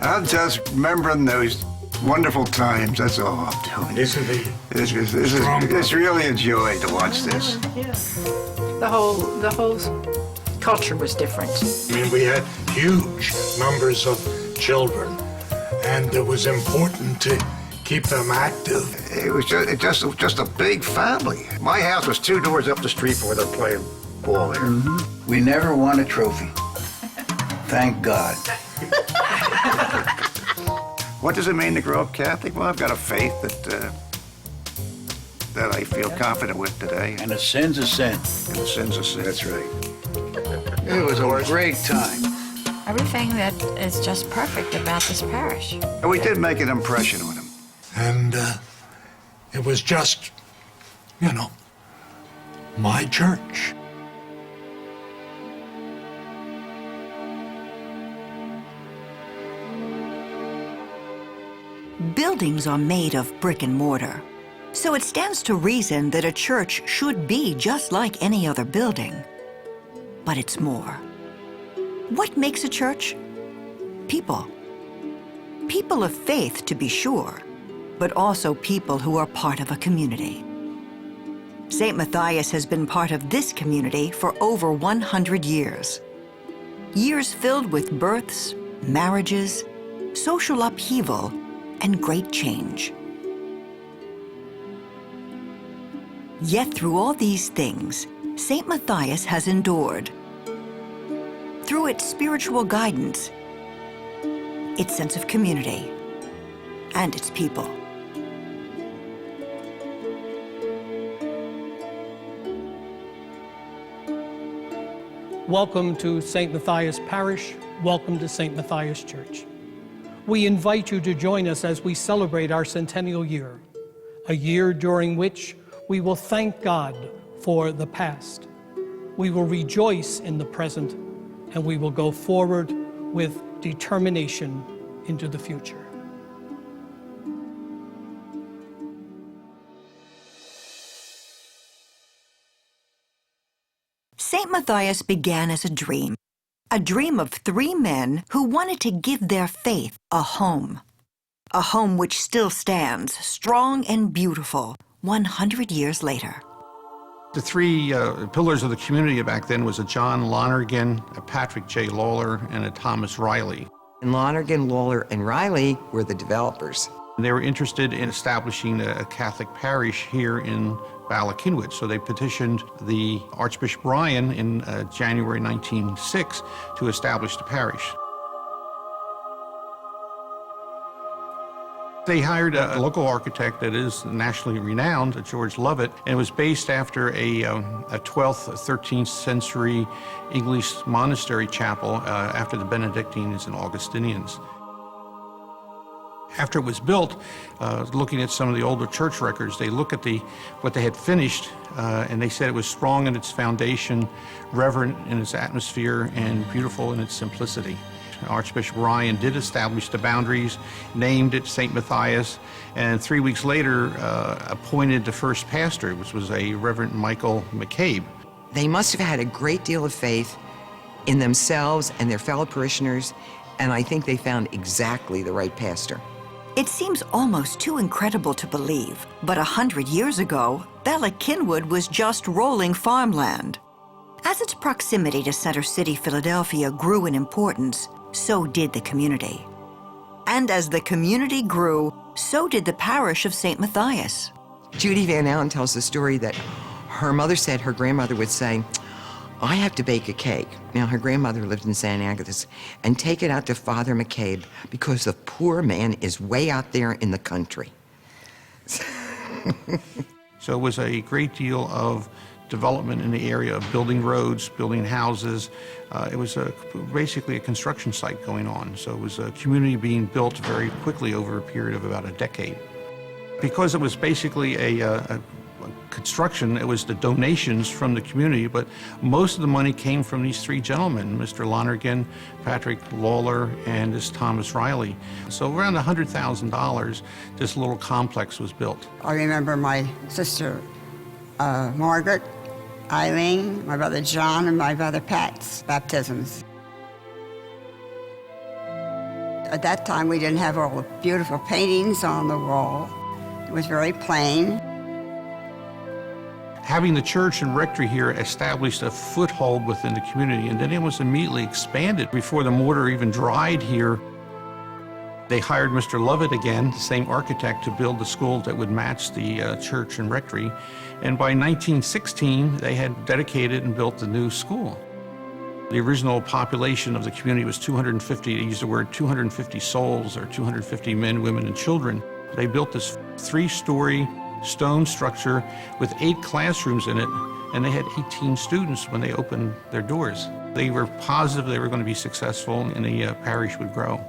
I'm just remembering those wonderful times. That's all I'm doing. This is It's really a joy to watch this. Yeah. The whole culture was different. I mean, we had huge numbers of children, and it was important to keep them active. It was just a big family. My house was 2 doors up the street from where they're playing ball there. Mm-hmm. We never won a trophy. Thank God. What does it mean to grow up Catholic? Well, I've got a faith that I feel confident with today. And a sin's a sin. And the sin's a sin. That's right. It was a great time. Everything that is just perfect about this parish. And we did make an impression on him. And it was just, my church. Buildings are made of brick and mortar, so it stands to reason that a church should be just like any other building. But it's more. What makes a church? People. People of faith, to be sure, but also people who are part of a community. St. Matthias has been part of this community for over 100 years. Years filled with births, marriages, social upheaval, and great change. Yet through all these things, St. Matthias has endured. Through its spiritual guidance, its sense of community, and its people. Welcome to St. Matthias Parish. Welcome to St. Matthias Church. We invite you to join us as we celebrate our centennial year, a year during which we will thank God for the past. We will rejoice in the present, and we will go forward with determination into the future. St. Matthias began as a dream of 3 men who wanted to give their faith a home which still stands strong and beautiful 100 years later. The 3 pillars of the community back then was a John Lonergan, a Patrick J. Lawler, and a Thomas Riley. And Lonergan, Lawler, and Riley were the developers. They were interested in establishing a Catholic parish here in Bala Cynwyd, so they petitioned the Archbishop Brian in January 1906 to establish the parish. They hired a local architect that is nationally renowned, George Lovett, and it was based after a 12th, 13th century English monastery chapel after the Benedictines and Augustinians. After it was built, looking at some of the older church records, they look at what they had finished, and they said it was strong in its foundation, reverent in its atmosphere, and beautiful in its simplicity. Archbishop Ryan did establish the boundaries, named it St. Matthias, and 3 weeks later appointed the first pastor, which was a Reverend Michael McCabe. They must have had a great deal of faith in themselves and their fellow parishioners, and I think they found exactly the right pastor. It seems almost too incredible to believe, but 100 years ago, Bala Cynwyd was just rolling farmland. As its proximity to Center City, Philadelphia grew in importance, so did the community. And as the community grew, so did the parish of St. Matthias. Judy Van Allen tells the story that her mother said her grandmother would say, I have to bake a cake. Now, her grandmother lived in St. Agatha's, and take it out to Father McCabe because the poor man is way out there in the country. So it was a great deal of development in the area of building roads, building houses. It was basically a construction site going on. So it was a community being built very quickly over a period of about a decade. Because it was basically a construction, it was the donations from the community, but most of the money came from these 3 gentlemen, Mr. Lonergan, Patrick Lawler, and this Thomas Riley. So around $100,000, this little complex was built. I remember my sister Margaret, Eileen, my brother John, and my brother Pat's baptisms. At that time, we didn't have all the beautiful paintings on the wall. It was very plain. Having the church and rectory here established a foothold within the community, and then it was immediately expanded. Before the mortar even dried here, they hired Mr. Lovett again, the same architect, to build the school that would match the church and rectory. And by 1916, they had dedicated and built the new school. The original population of the community was 250, they used the word 250 souls, or 250 men, women, and children. They built this 3-story stone structure with 8 classrooms in it, and they had 18 students when they opened their doors. They were positive they were going to be successful and the parish would grow.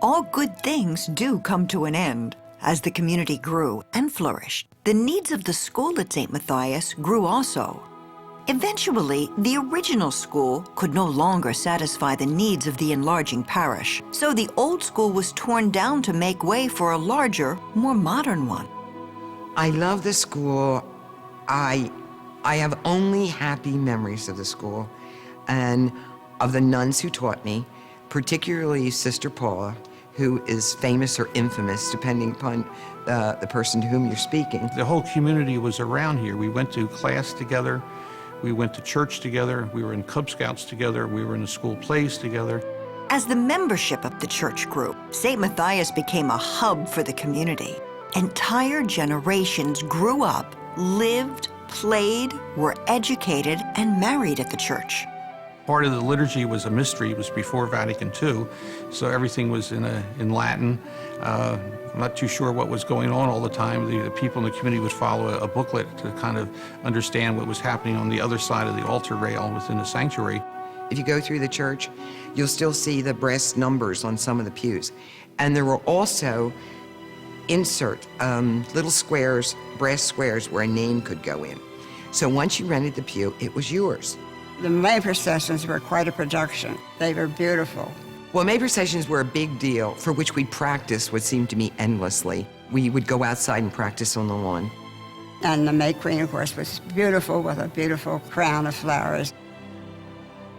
All good things do come to an end. As the community grew and flourished, the needs of the school at St. Matthias grew also. Eventually, the original school could no longer satisfy the needs of the enlarging parish, so the old school was torn down to make way for a larger, more modern one. I love the school. I have only happy memories of the school and of the nuns who taught me, particularly Sister Paula, who is famous or infamous, depending upon the person to whom you're speaking. The whole community was around here. We went to class together. We went to church together. We were in Cub Scouts together. We were in the school plays together. As the membership of the church grew, St. Matthias became a hub for the community. Entire generations grew up, lived, played, were educated, and married at the church. Part of the liturgy was a mystery. It was before Vatican II, so everything was in Latin. I'm not too sure what was going on all the time. The people in the community would follow a booklet to kind of understand what was happening on the other side of the altar rail within the sanctuary. If you go through the church, you'll still see the brass numbers on some of the pews. And there were also little squares, brass squares, where a name could go in. So once you rented the pew, it was yours. The May processions were quite a production. They were beautiful. Well, May processions were a big deal, for which we'd practice what seemed to me endlessly. We would go outside and practice on the lawn. And the May Queen, of course, was beautiful with a beautiful crown of flowers.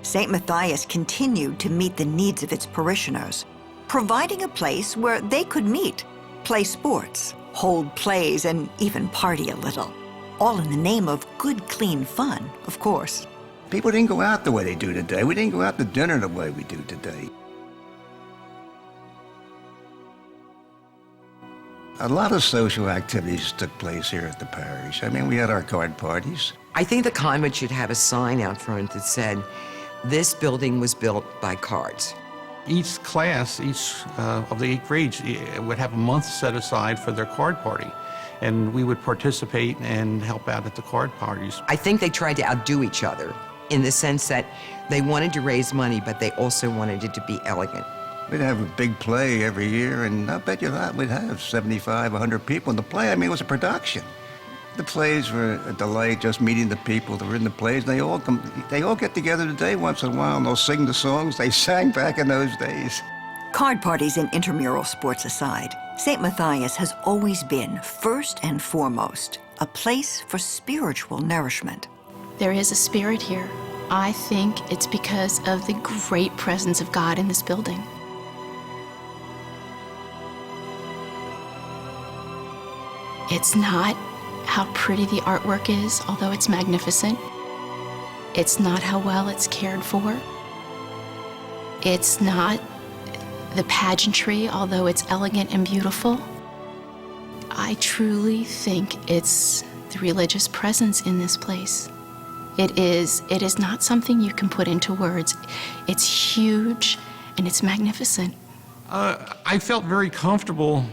St. Matthias continued to meet the needs of its parishioners, providing a place where they could meet, play sports, hold plays, and even party a little. All in the name of good, clean fun, of course. People didn't go out the way they do today. We didn't go out to dinner the way we do today. A lot of social activities took place here at the parish. I mean, we had our card parties. I think the convent should have a sign out front that said, "This building was built by cards." Each class, each of the 8 grades would have a month set aside for their card party, and we would participate and help out at the card parties. I think they tried to outdo each other in the sense that they wanted to raise money, but they also wanted it to be elegant. We'd have a big play every year, and I bet you that we'd have 75, 100 people in the play. I mean, it was a production. The plays were a delight, just meeting the people that were in the plays. They all get together today once in a while, and they'll sing the songs they sang back in those days. Card parties and intramural sports aside, St. Matthias has always been, first and foremost, a place for spiritual nourishment. There is a spirit here. I think it's because of the great presence of God in this building. It's not how pretty the artwork is, although it's magnificent. It's not how well it's cared for. It's not the pageantry, although it's elegant and beautiful. I truly think it's the religious presence in this place. It is not something you can put into words. It's huge and it's magnificent. I felt very comfortable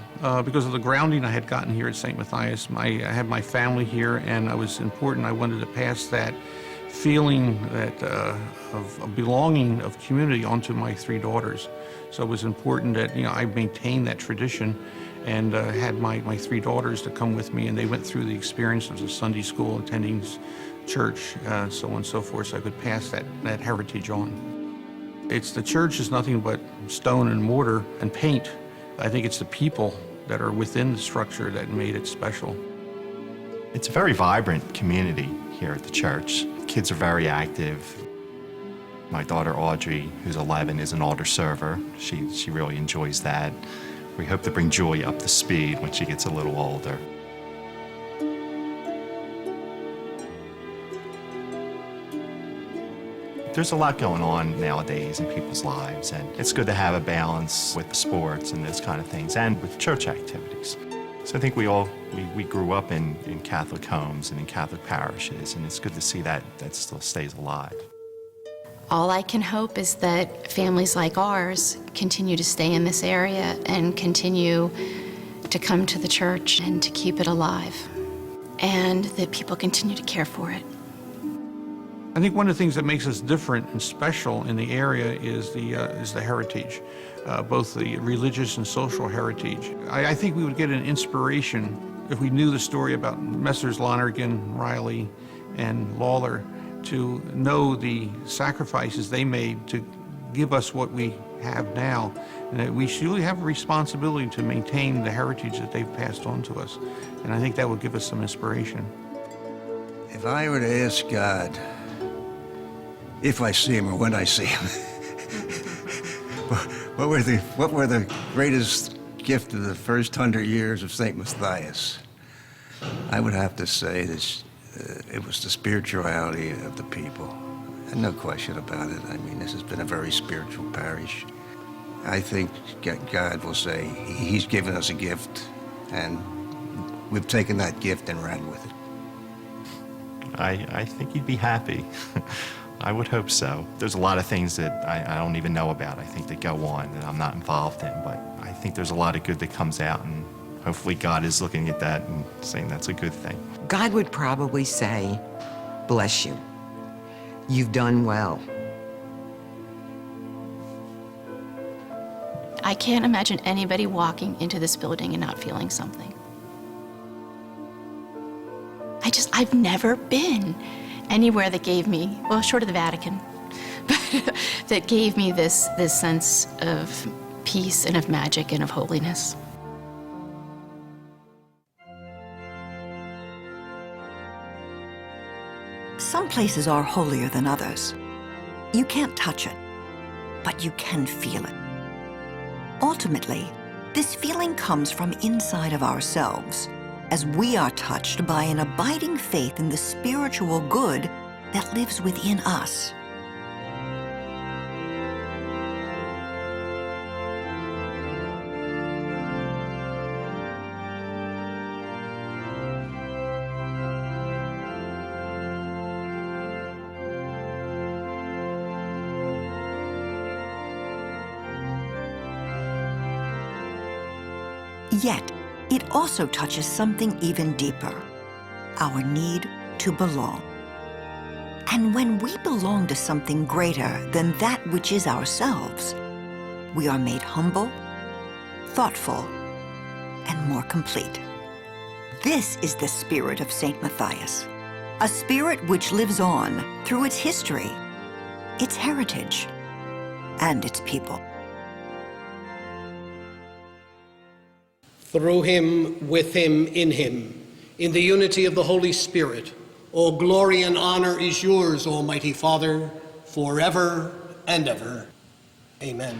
because of the grounding I had gotten here at St. Matthias. I had my family here, and I wanted to pass that feeling of belonging, of community onto my 3 daughters. So it was important that I maintained that tradition and had my 3 daughters to come with me, and they went through the experiences of Sunday school, attending church, so on and so forth, so I could pass that heritage on. The church is nothing but stone and mortar and paint. I think it's the people that are within the structure that made it special. It's a very vibrant community here at the church. Kids are very active. My daughter Audrey, who's 11, is an altar server. She really enjoys that. We hope to bring Julia up to speed when she gets a little older. There's a lot going on nowadays in people's lives, and it's good to have a balance with the sports and those kind of things, and with church activities. So I think we grew up in Catholic homes and in Catholic parishes, and it's good to see that still stays alive. All I can hope is that families like ours continue to stay in this area and continue to come to the church and to keep it alive, and that people continue to care for it. I think one of the things that makes us different and special in the area is the heritage, both the religious and social heritage. I think we would get an inspiration if we knew the story about Messrs. Lonergan, Riley, and Lawler, to know the sacrifices they made to give us what we have now, and that we surely have a responsibility to maintain the heritage that they've passed on to us. And I think that would give us some inspiration. If I were to ask God, if I see him or when I see him, what were the greatest gift of the first 100 years of St. Matthias? I would have to say this, it was the spirituality of the people. And no question about it. I mean, this has been a very spiritual parish. I think God will say he's given us a gift, and we've taken that gift and ran with it. I think you'd be happy. I would hope so. There's a lot of things that I don't even know about, I think, that go on that I'm not involved in, but I think there's a lot of good that comes out, and hopefully God is looking at that and saying that's a good thing. God would probably say, bless you. You've done well. I can't imagine anybody walking into this building and not feeling something. I've never been anywhere that gave me, well, short of the Vatican, but that gave me this sense of peace and of magic and of holiness. Some places are holier than others. You can't touch it, but you can feel it. Ultimately, this feeling comes from inside of ourselves, as we are touched by an abiding faith in the spiritual good that lives within us. Yet, it also touches something even deeper, our need to belong. And when we belong to something greater than that which is ourselves, we are made humble, thoughtful, and more complete. This is the spirit of St. Matthias, a spirit which lives on through its history, its heritage, and its people. Through him, with him, in the unity of the Holy Spirit, all glory and honor is yours, Almighty Father, forever and ever. Amen.